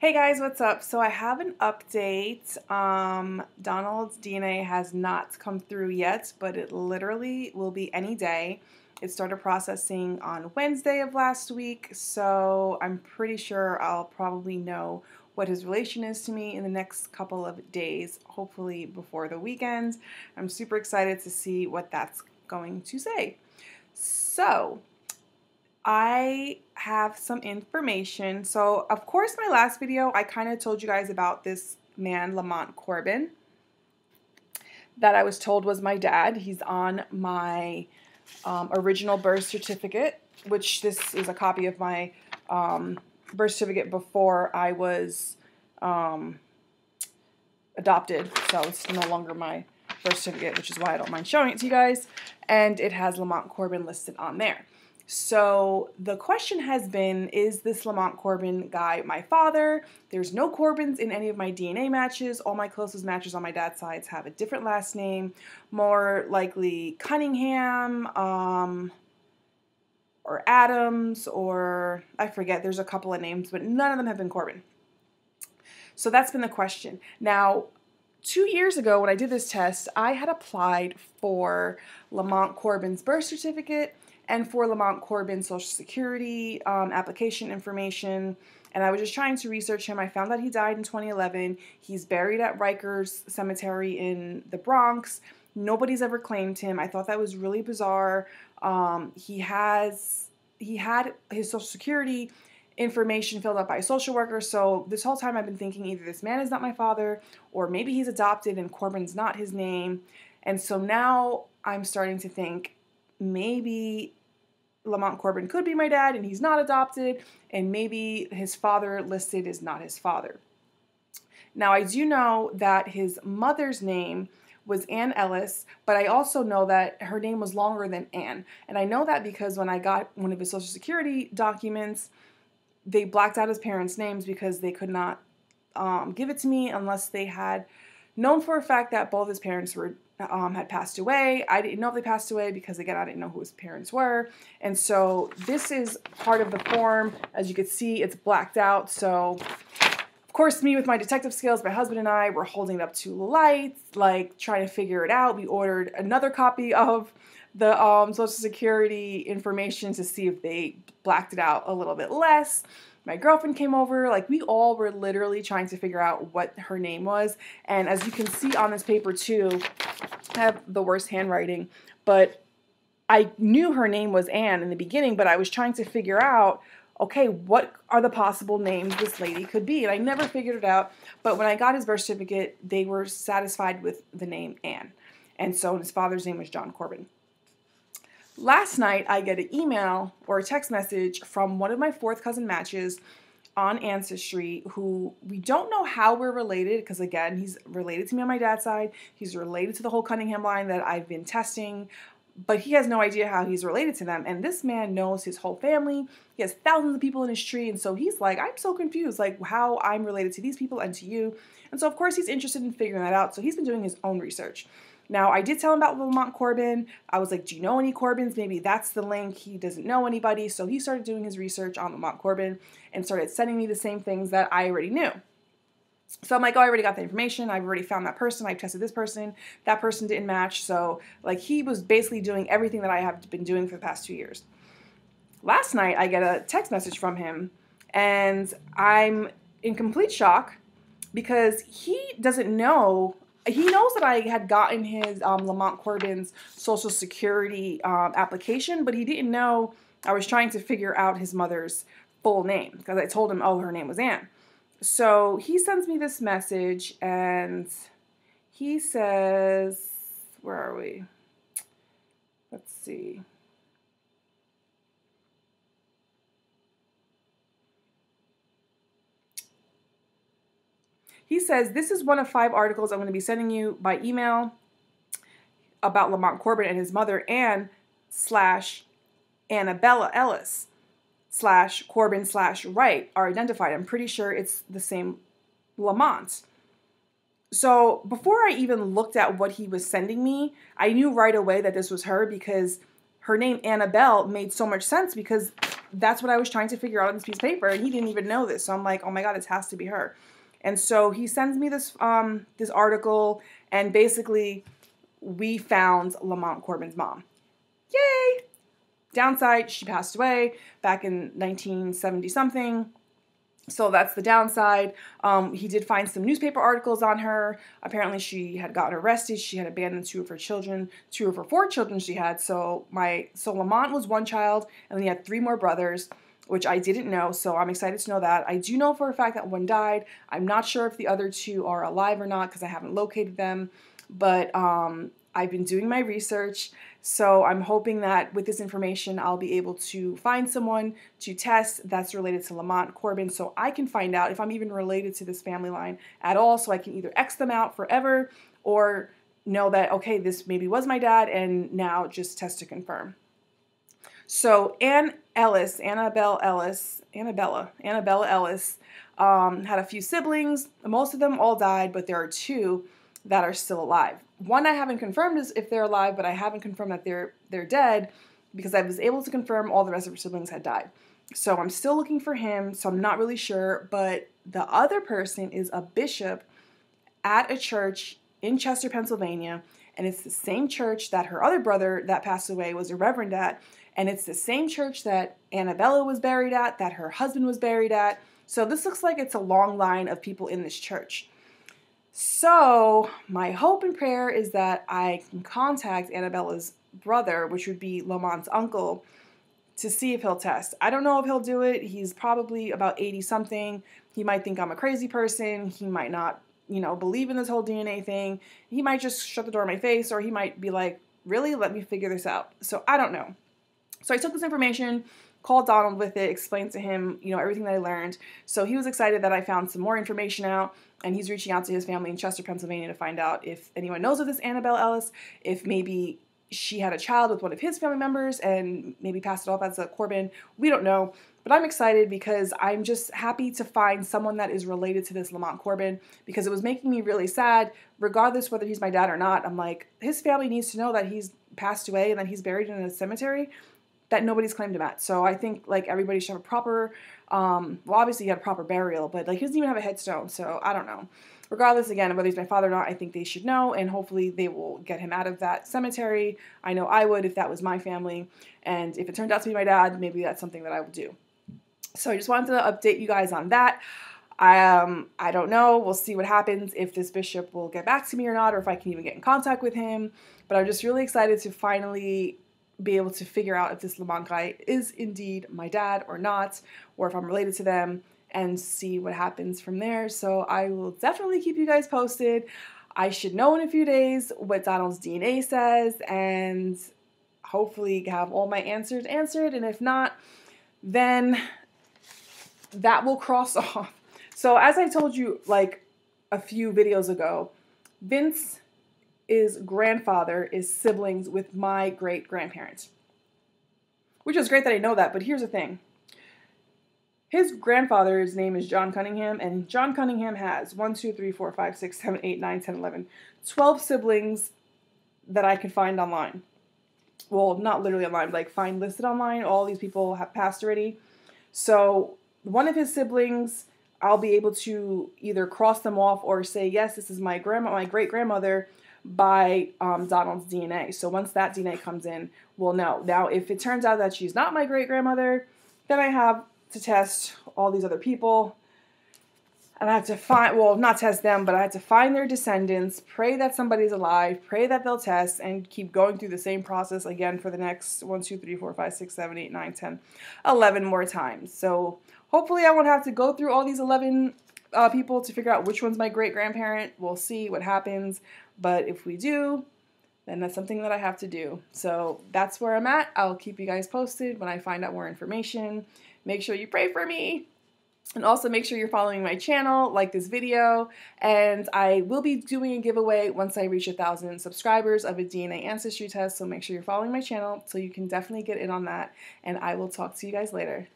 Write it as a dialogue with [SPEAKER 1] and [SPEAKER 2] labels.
[SPEAKER 1] Hey guys, what's up? So I have an update. Donald's DNA has not come through yet, but it literally will be any day. It started processing on Wednesday of last week, so I'm pretty sure I'll probably know what his relation is to me in the next couple of days, hopefully before the weekend. I'm super excited to see what that's going to say. So, I have some information. So, of course, my last video, I kind of told you guys about this man, Lamont Corbin, that I was told was my dad. He's on my original birth certificate, which this is a copy of my birth certificate before I was adopted. So it's no longer my birth certificate, which is why I don't mind showing it to you guys. And it has Lamont Corbin listed on there. So the question has been, is this Lamont Corbin guy my father? There's no Corbins in any of my DNA matches. All my closest matches on my dad's sides have a different last name, more likely Cunningham, or Adams, or I forget, there's a couple of names, but none of them have been Corbin. So that's been the question. Now, 2 years ago when I did this test, I had applied for Lamont Corbin's birth certificate and for Lamont Corbin's Social Security application information, and I was just trying to research him. I found that he died in 2011. He's buried at Rikers Cemetery in the Bronx. Nobody's ever claimed him. I thought that was really bizarre. He had his Social Security information filled out by a social worker, so this whole time I've been thinking either this man is not my father or maybe he's adopted and Corbin's not his name. And so now I'm starting to think maybe Lamont Corbin could be my dad and he's not adopted, and maybe his father listed is not his father. Now, I do know that his mother's name was Ann Ellis, but I also know that her name was longer than Ann. And I know that because when I got one of his Social Security documents, they blacked out his parents' names because they could not give it to me unless they had known for a fact that both his parents were had passed away. I didn't know if they passed away because, again, I didn't know who his parents were. And so this is part of the form. As you can see, it's blacked out. So, of course, me with my detective skills, my husband and I were holding it up to lights, like trying to figure it out. We ordered another copy of the Social Security information to see if they blacked it out a little bit less. My girlfriend came over, like we all were literally trying to figure out what her name was. And as you can see on this paper too, I have the worst handwriting, but I knew her name was Anne in the beginning, but I was trying to figure out, okay, what are the possible names this lady could be? And I never figured it out, but when I got his birth certificate, they were satisfied with the name Anne. And so his father's name was John Corbin. Last night, I get an email or a text message from one of my fourth cousin matches on Ancestry, who we don't know how we're related, because again, he's related to me on my dad's side. He's related to the whole Cunningham line that I've been testing, but he has no idea how he's related to them. And this man knows his whole family. He has thousands of people in his tree, and so he's like, I'm so confused, like how I'm related to these people and to you. And so of course he's interested in figuring that out, so he's been doing his own research. Now, I did tell him about Lamont Corbin. I was like, do you know any Corbins? Maybe that's the link. He doesn't know anybody. So he started doing his research on Lamont Corbin and started sending me the same things that I already knew. So I'm like, oh, I already got the information. I've already found that person. I've tested this person. That person didn't match. So like he was basically doing everything that I have been doing for the past 2 years. Last night, I get a text message from him and I'm in complete shock because he doesn't know. He knows that I had gotten his Lamont Corbin's Social Security application, but he didn't know I was trying to figure out his mother's full name because I told him, oh, her name was Anne. So he sends me this message and he says, where are we? Let's see. He says, this is one of 5 articles I'm going to be sending you by email about Lamont Corbin and his mother, Ann/Annabella Ellis /Corbin/Wright are identified. I'm pretty sure it's the same Lamont. So before I even looked at what he was sending me, I knew right away that this was her because her name Annabelle made so much sense because that's what I was trying to figure out on this piece of paper, and he didn't even know this. So I'm like, oh my God, this has to be her. And so he sends me this this article, and basically we found Lamont Corbin's mom. Yay! Downside, she passed away back in 1970 something. So that's the downside. He did find some newspaper articles on her. Apparently she had gotten arrested. She had abandoned 2 of her children, 2 of her 4 children she had. So Lamont was 1 child, and then he had 3 more brothers, which I didn't know. So I'm excited to know that. I do know for a fact that 1 died. I'm not sure if the other 2 are alive or not because I haven't located them. But I've been doing my research, so I'm hoping that with this information I'll be able to find someone to test that's related to Lamont Corbin, so I can find out if I'm even related to this family line at all, so I can either X them out forever or know that, okay, this maybe was my dad, and now just test to confirm. So Annabella Ellis had a few siblings. Most of them all died, but there are 2 that are still alive. 1 I haven't confirmed is if they're alive, but I haven't confirmed that they're dead because I was able to confirm all the rest of her siblings had died. So I'm still looking for him, so I'm not really sure. But the other person is a bishop at a church in Chester, Pennsylvania, and it's the same church that her other brother that passed away was a reverend at, and it's the same church that Annabella was buried at, that her husband was buried at. So this looks like it's a long line of people in this church. So my hope and prayer is that I can contact Annabella's brother, which would be Lamont's uncle, to see if he'll test. I don't know if he'll do it. He's probably about 80 something. He might think I'm a crazy person. He might not, believe in this whole DNA thing. He might just shut the door in my face, or he might be like, really? Let me figure this out. So I don't know. So I took this information, called Donald with it, explained to him, everything that I learned. So he was excited that I found some more information out, and he's reaching out to his family in Chester, Pennsylvania to find out if anyone knows of this Annabella Ellis, if maybe she had a child with one of his family members and maybe passed it off as a Corbin. We don't know, but I'm excited because I'm just happy to find someone that is related to this Lamont Corbin, because it was making me really sad, regardless whether he's my dad or not. I'm like, his family needs to know that he's passed away and that he's buried in a cemetery that nobody's claimed him at. So I think everybody should have a proper, well, obviously he had a proper burial, but he doesn't even have a headstone, so I don't know. Regardless, again, whether he's my father or not, I think they should know, and hopefully they will get him out of that cemetery. I know I would if that was my family, and if it turned out to be my dad, maybe that's something that I will do. So I just wanted to update you guys on that. I don't know. We'll see what happens, if this bishop will get back to me or not, or if I can even get in contact with him. But I'm just really excited to finally be able to figure out if this Lamont guy is indeed my dad or not, or if I'm related to them, and see what happens from there. So I will definitely keep you guys posted. I should know in a few days what Donald's DNA says, and hopefully have all my answers answered, and if not, then that will cross off. So as I told you a few videos ago, Vince's grandfather is siblings with my great-grandparents, which is great that I know that, but here's the thing. His grandfather's name is John Cunningham, and John Cunningham has 1, 2, 3, 4, 5, 6, 7, 8, 9, 10, 11, 12 siblings that I could find online. Well, not literally online, but find listed online. All these people have passed already. So one of his siblings, I'll be able to either cross them off or say, yes, this is my great-grandmother, by Donald's DNA. So once that DNA comes in, we'll know. Now, if it turns out that she's not my great-grandmother, then I have to test all these other people, and I have to find, well, not test them, but I have to find their descendants, pray that somebody's alive, pray that they'll test, and keep going through the same process again for the next 1, 2, 3, 4, 5, 6, 7, 8, 9, 10, 11 more times. So hopefully I won't have to go through all these 11 people to figure out which one's my great-grandparent. We'll see what happens, but if we do, then that's something that I have to do. So that's where I'm at. I'll keep you guys posted when I find out more information. Make sure you pray for me, and also make sure you're following my channel, like this video, and I will be doing a giveaway once I reach 1,000 subscribers of a DNA ancestry test, so make sure you're following my channel so you can definitely get in on that, and I will talk to you guys later.